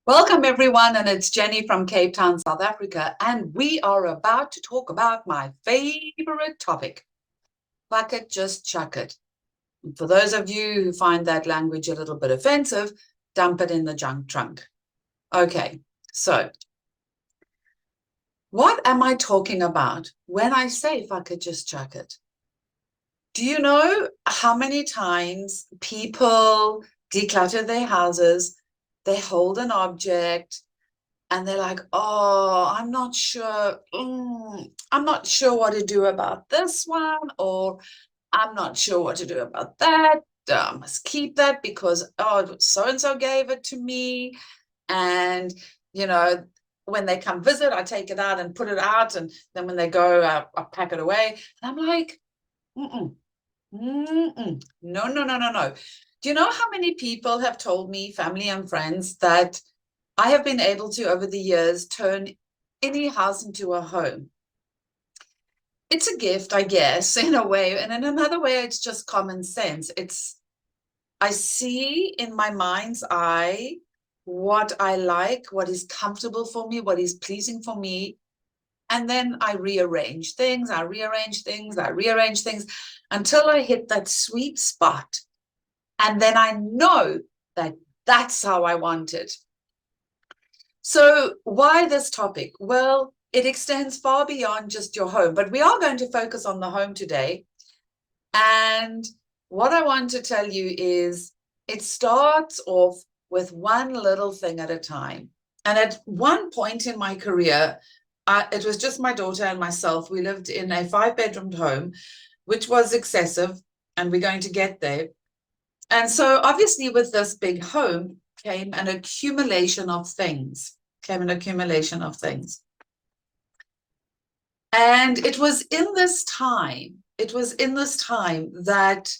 Welcome everyone, and it's Jenny from Cape Town, South Africa, and we are about to talk about my favorite topic, fuck it, just chuck it. And for those of you who find that language a little bit offensive, dump it in the junk trunk. Okay, so what am I talking about when I say fuck it, just chuck it? Do you know how many times people declutter their houses, they hold an object, and they're like, oh, I'm not sure. I'm not sure what to do about this one, or I'm not sure what to do about that. I must keep that because, oh, so-and-so gave it to me. And, you know, when they come visit, I take it out and put it out. And then when they go, I pack it away. And I'm like, no, no, no, no, no. Do you know how many people have told me, family and friends, that I have been able to, over the years, turn any house into a home? It's a gift, I guess, in a way. And in another way, it's just common sense. I see in my mind's eye what I like, what is comfortable for me, what is pleasing for me. And then I rearrange things, I rearrange things until I hit that sweet spot. And then I know that that's how I want it. So why this topic? Well, it extends far beyond just your home, but we are going to focus on the home today. And what I want to tell you is it starts off with one little thing at a time. And at one point in my career, it was just my daughter and myself. We lived in a 5-bedroom home, which was excessive, and we're going to get there. And so obviously with this big home came an accumulation of things. And it was in this time that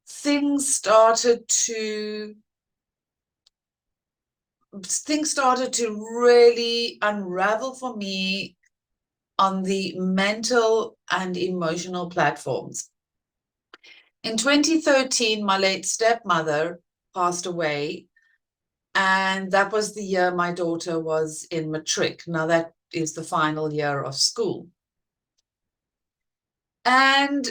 things started to really unravel for me on the mental and emotional platforms. In 2013, my late stepmother passed away, and that was the year my daughter was in matric. Now, that is the final year of school. And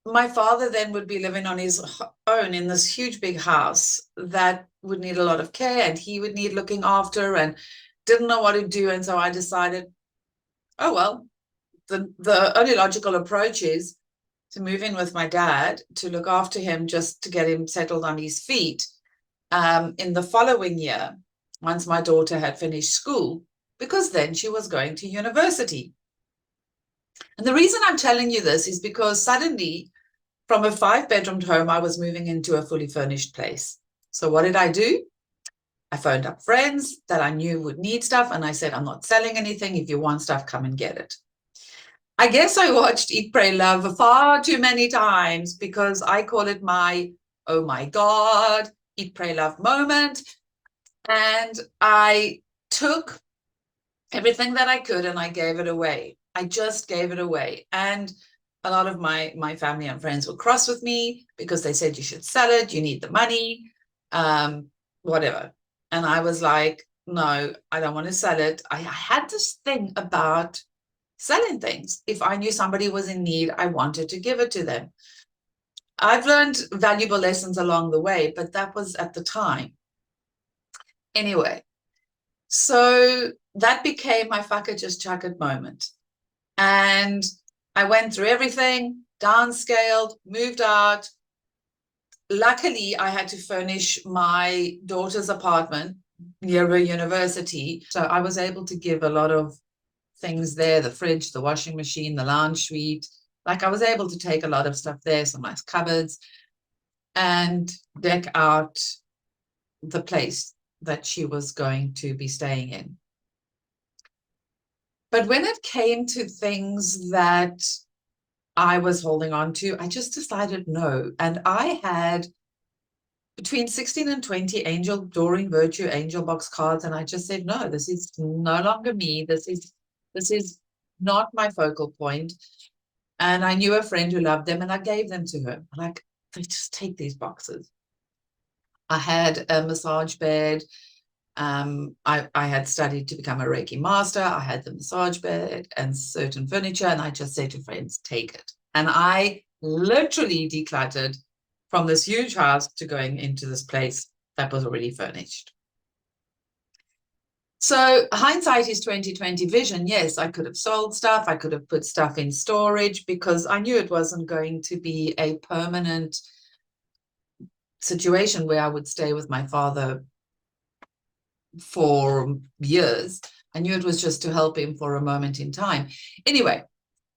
my father then would be living on his own in this huge big house that would need a lot of care, and he would need looking after, and didn't know what to do. And so I decided, oh, well, the only logical approach is to move in with my dad to look after him, just to get him settled on his feet. In the following year, once my daughter had finished school, because then she was going to university. And the reason I'm telling you this is because suddenly, from a 5-bedroom home, I was moving into a fully furnished place. So what did I do? I phoned up friends that I knew would need stuff, and I said, I'm not selling anything. If you want stuff, come and get it. I guess I watched Eat, Pray, Love far too many times, because I call it my, oh my God, Eat, Pray, Love moment. And I took everything that I could and I gave it away. I just gave it away. And a lot of my family and friends were cross with me because they said, you should sell it, you need the money, whatever. And I was like, no, I don't want to sell it. I had this thing about selling things. If I knew somebody was in need, I wanted to give it to them. I've learned valuable lessons along the way, but that was at the time. Anyway, so that became my fuck it, just chuck it moment. And I went through everything, downscaled, moved out. Luckily, I had to furnish my daughter's apartment near her university. So I was able to give a lot of things there, the fridge, the washing machine, the lounge suite. Like, I was able to take a lot of stuff there, some nice cupboards, and deck out the place that she was going to be staying in. But when it came to things that I was holding on to, I just decided no. And I had between 16 and 20 Angel Doreen Virtue Angel Box cards, and I just said, no, this is no longer me. This is not my focal point. And I knew a friend who loved them, and I gave them to her. Like, just take these boxes. I had a massage bed, I had studied to become a Reiki master. I had the massage bed and certain furniture, and I just said to friends, take it. And I literally decluttered from this huge house to going into this place that was already furnished. So hindsight is 2020 vision. Yes, I could have sold stuff. I could have put stuff in storage because I knew it wasn't going to be a permanent situation where I would stay with my father for years. I knew it was just to help him for a moment in time. Anyway,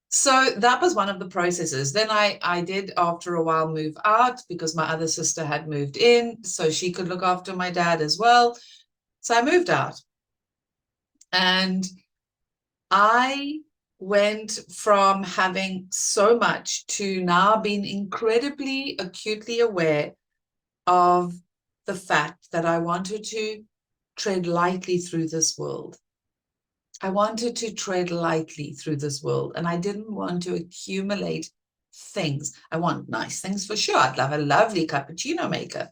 so that was one of the processes. Then I did, after a while, move out because my other sister had moved in, so she could look after my dad as well. So I moved out. And I went from having so much to now being incredibly acutely aware of the fact that I wanted to tread lightly through this world. I wanted to tread lightly through this world, and I didn't want to accumulate things. I want nice things for sure. I'd love a lovely cappuccino maker.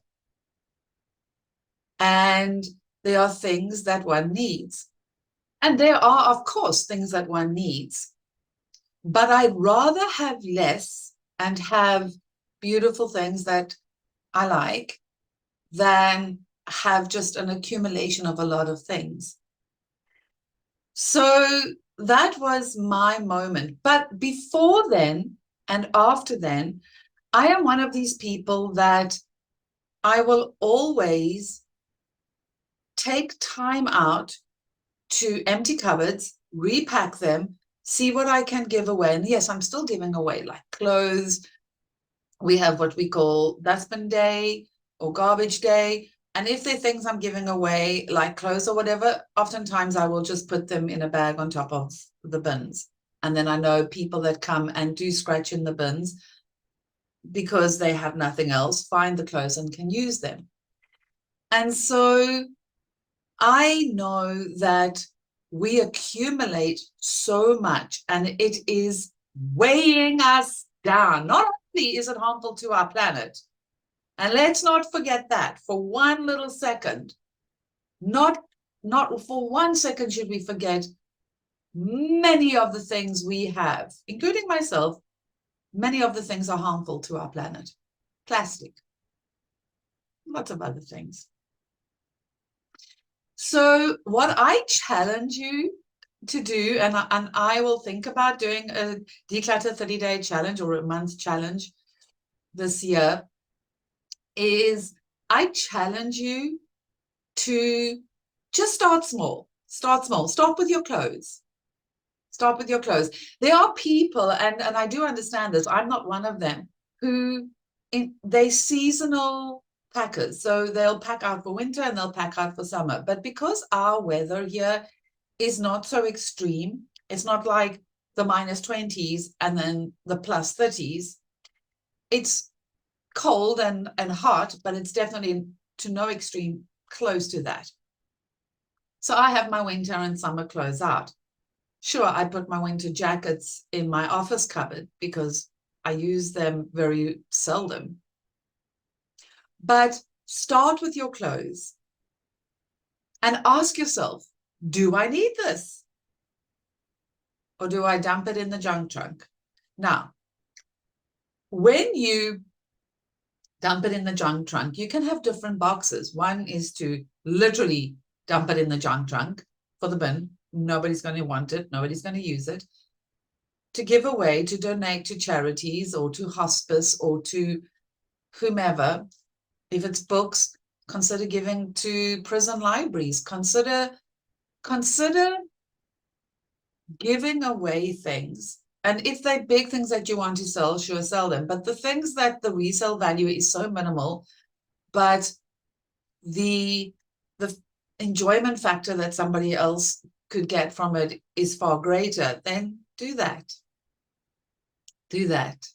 And there are things that one needs. And there are, of course, things that one needs. But I'd rather have less and have beautiful things that I like than have just an accumulation of a lot of things. So that was my moment. But before then and after then, I am one of these people that I will always take time out to empty cupboards, repack them, see what I can give away. And yes, I'm still giving away like clothes. We have what we call dustbin day or garbage day. And if there are things I'm giving away, like clothes or whatever, oftentimes I will just put them in a bag on top of the bins. And then I know people that come and do scratch in the bins because they have nothing else, find the clothes and can use them. And so I know that we accumulate so much and it is weighing us down. Not only is it harmful to our planet, and let's not forget that for one little second, not for 1 second should we forget many of the things we have, including myself, many of the things are harmful to our planet. Plastic, lots of other things. So what I challenge you to do, and I will think about doing a declutter 30-day challenge or a month challenge this year, is I challenge you to just start small. Start small. Start with your clothes. Start with your clothes. There are people, and I do understand this, I'm not one of them, who they seasonal packers. So they'll pack out for winter and they'll pack out for summer. But because our weather here is not so extreme, it's not like the -20s and then the +30s. It's cold and hot, but it's definitely to no extreme close to that. So I have my winter and summer clothes out. Sure, I put my winter jackets in my office cupboard because I use them very seldom. But start with your clothes and ask yourself, do I need this? Or do I dump it in the junk trunk? Now, when you dump it in the junk trunk, you can have different boxes. One is to literally dump it in the junk trunk for the bin. Nobody's going to want it. Nobody's going to use it. To give away, to donate to charities or to hospice or to whomever. If it's books, consider giving to prison libraries. Consider giving away things. And if they're big things that you want to sell, sure, sell them. But the things that the resale value is so minimal, but the enjoyment factor that somebody else could get from it is far greater, then do that. Do that.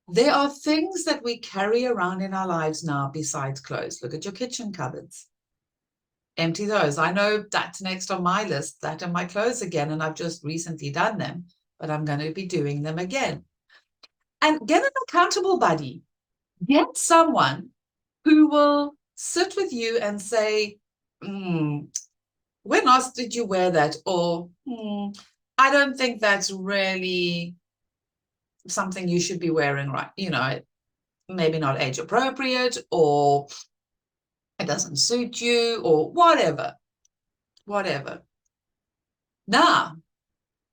There are things that we carry around in our lives now besides clothes. Look at your kitchen cupboards. Empty those. I know that's next on my list, that and my clothes again, and I've just recently done them, but I'm going to be doing them again. And get an accountable buddy. Get someone who will sit with you and say, when last did you wear that? Or I don't think that's really something you should be wearing, right? Maybe not age appropriate, or it doesn't suit you, or whatever. Now,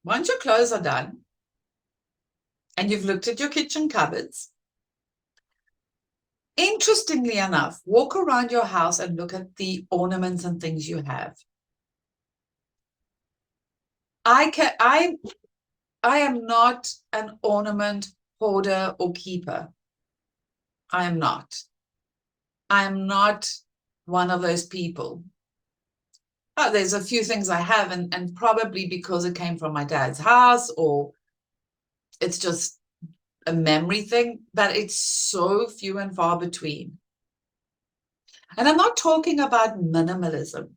once your clothes are done and you've looked at your kitchen cupboards, interestingly enough, walk around your house and look at the ornaments and things you have. I am not an ornament hoarder or keeper. I am not. I am not one of those people. Oh, there's a few things I have, and probably because it came from my dad's house, or it's just a memory thing, but it's so few and far between. And I'm not talking about minimalism.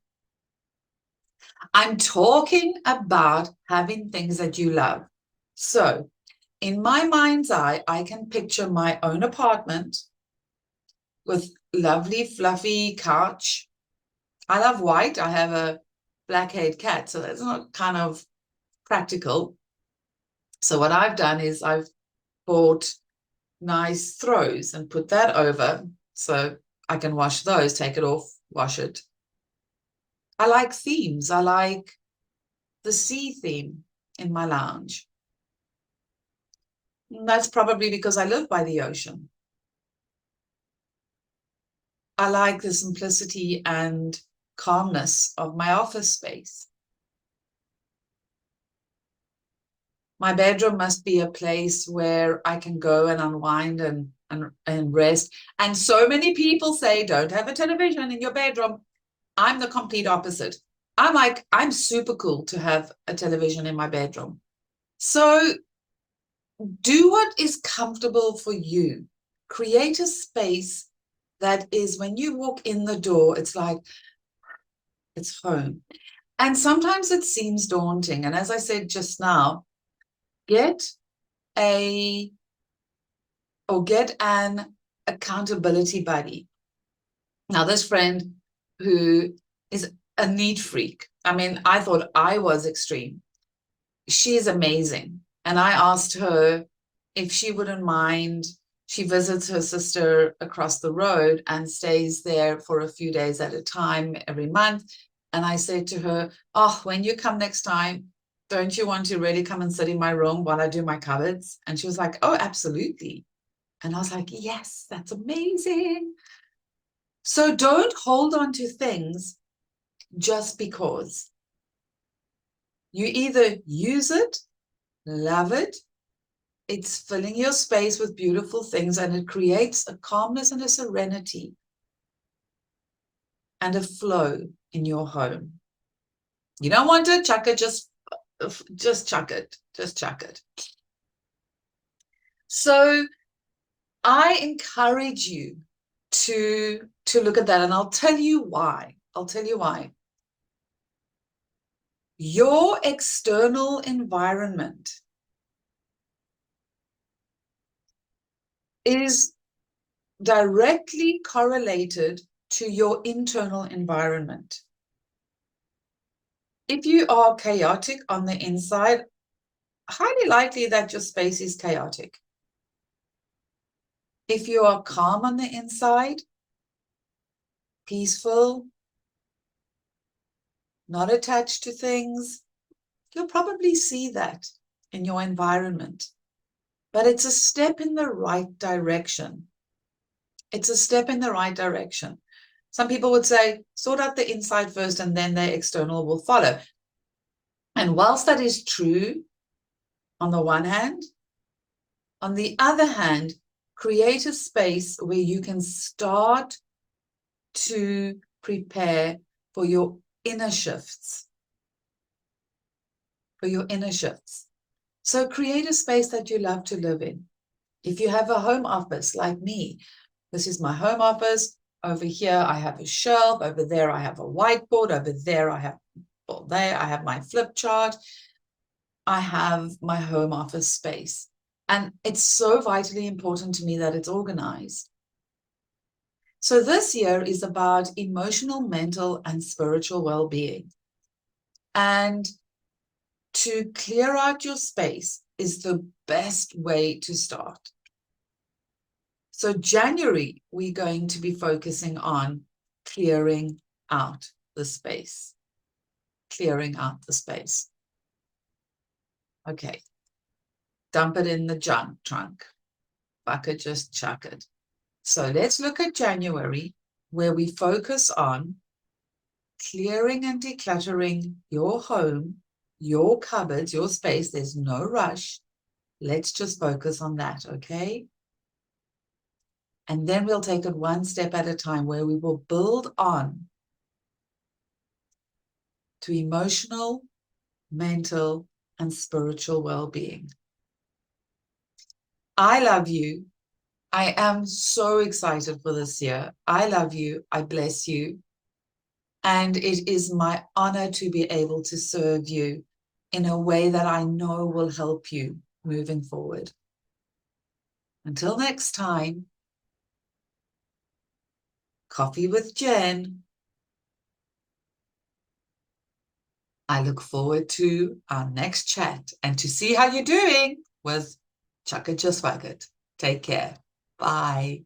I'm talking about having things that you love. So in my mind's eye, I can picture my own apartment with lovely, fluffy couch. I love white. I have a black-haired cat, so that's not kind of practical. So what I've done is I've bought nice throws and put that over so I can wash those, take it off, wash it. I like themes. I like the sea theme in my lounge. And that's probably because I live by the ocean. I like the simplicity and calmness of my office space. My bedroom must be a place where I can go and unwind and rest. And so many people say, don't have a television in your bedroom. I'm the complete opposite. I'm super cool to have a television in my bedroom. So do what is comfortable for you. Create a space that is, when you walk in the door, it's like, it's home. And sometimes it seems daunting. And as I said just now, get an accountability buddy. Now, this friend who is a neat freak. I mean, I thought I was extreme. She's amazing. And I asked her if she wouldn't mind. She visits her sister across the road and stays there for a few days at a time every month. And I said to her, oh, when you come next time, don't you want to really come and sit in my room while I do my cupboards? And she was like, oh, absolutely. And I was like, yes, that's amazing. So don't hold on to things just because. You either use it, love it, it's filling your space with beautiful things, and it creates a calmness and a serenity and a flow in your home. You don't want to chuck it, just chuck it. Just chuck it. So I encourage you to look at that, and I'll tell you why. Your external environment is directly correlated to your internal environment. If you are chaotic on the inside, highly likely that your space is chaotic. If you are calm on the inside, peaceful, not attached to things, you'll probably see that in your environment. But it's a step in the right direction. It's a step in the right direction. Some people would say, sort out the inside first and then the external will follow. And whilst that is true, on the one hand, on the other hand, create a space where you can start to prepare for your inner shifts. So create a space that you love to live in. If you have a home office like me, this is my home office. Over here, I have a shelf. Over there, I have a whiteboard. Over there, I have my flip chart. I have my home office space. And it's so vitally important to me that it's organized. So this year is about emotional, mental, and spiritual well-being. And to clear out your space is the best way to start. So January, we're going to be focusing on clearing out the space. Clearing out the space. Okay. Dump it in the junk trunk. Bucket, just chuck it. So let's look at January, where we focus on clearing and decluttering your home, your cupboards, your space. There's no rush. Let's just focus on that, okay? And then we'll take it one step at a time, where we will build on to emotional, mental, and spiritual well-being. I love you. I am so excited for this year. I love you. I bless you. And it is my honor to be able to serve you in a way that I know will help you moving forward. Until next time, Coffee with Jen. I look forward to our next chat and to see how you're doing with Chuck It Just Whack It. Take care. Bye.